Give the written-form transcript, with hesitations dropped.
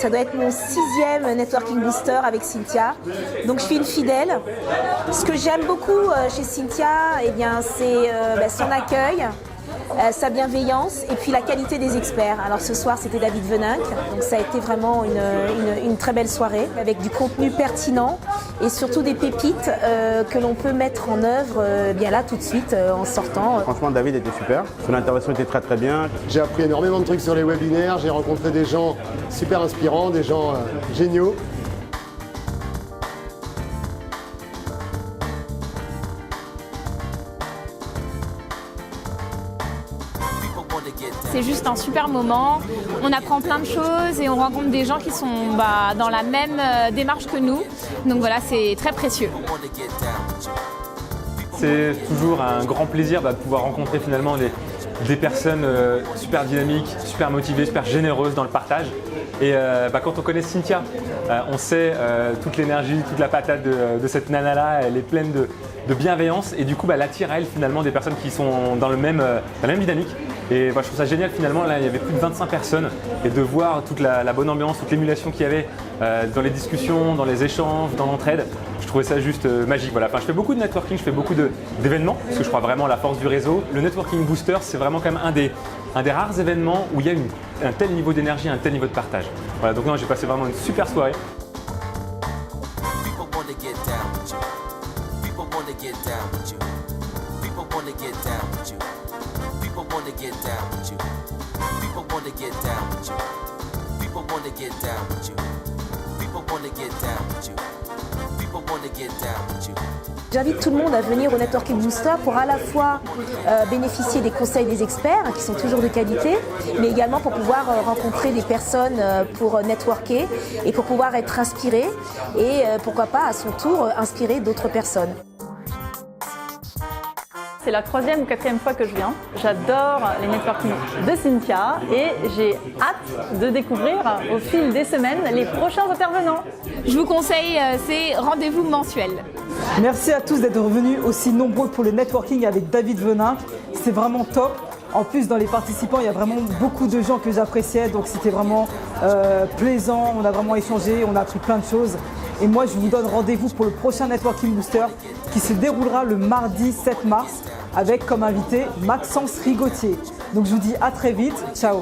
Ça doit être mon 6e Networking Booster avec Cynthia. Donc je suis une fidèle. Ce que j'aime beaucoup chez Cynthia, eh bien, c'est son accueil, sa bienveillance et puis la qualité des experts. Alors ce soir c'était David Veninck, donc ça a été vraiment une très belle soirée avec du contenu pertinent et surtout des pépites que l'on peut mettre en œuvre bien là tout de suite en sortant. Franchement David était super, son intervention était très bien. J'ai appris énormément de trucs sur les webinaires, j'ai rencontré des gens super inspirants, des gens géniaux. C'est juste un super moment, on apprend plein de choses et on rencontre des gens qui sont dans la même démarche que nous. Donc voilà, c'est très précieux. C'est toujours un grand plaisir de pouvoir rencontrer finalement des personnes super dynamiques, super motivées, super généreuses dans le partage. Et quand on connaît Cynthia, on sait toute l'énergie, toute la patate de cette nana-là, elle est pleine de bienveillance et du coup elle attire à elle finalement des personnes qui sont dans la même dynamique. Et je trouve ça génial finalement, là il y avait plus de 25 personnes et de voir toute la bonne ambiance, toute l'émulation qu'il y avait dans les discussions, dans les échanges, dans l'entraide. Je trouvais ça juste magique. Voilà. Enfin, je fais beaucoup de networking, je fais beaucoup d'événements parce que je crois vraiment à la force du réseau. Le Networking Booster, c'est vraiment quand même un des rares événements où il y a un tel niveau d'énergie, un tel niveau de partage. Voilà, donc non, j'ai passé vraiment une super soirée. J'invite tout le monde à venir au Networking Booster pour à la fois bénéficier des conseils des experts qui sont toujours de qualité, mais également pour pouvoir rencontrer des personnes pour networker et pour pouvoir être inspiré et pourquoi pas à son tour inspirer d'autres personnes. C'est la 3e ou 4e fois que je viens. J'adore les networking de Cynthia et j'ai hâte de découvrir au fil des semaines les prochains intervenants. Je vous conseille ces rendez-vous mensuels. Merci à tous d'être revenus aussi nombreux pour le networking avec David Veninck. C'est vraiment top. En plus, dans les participants, il y a vraiment beaucoup de gens que j'appréciais, donc c'était vraiment plaisant. On a vraiment échangé, on a appris plein de choses. Et moi, je vous donne rendez-vous pour le prochain Networking Booster qui se déroulera le mardi 7 mars avec comme invité Maxence Rigotier. Donc je vous dis à très vite. Ciao.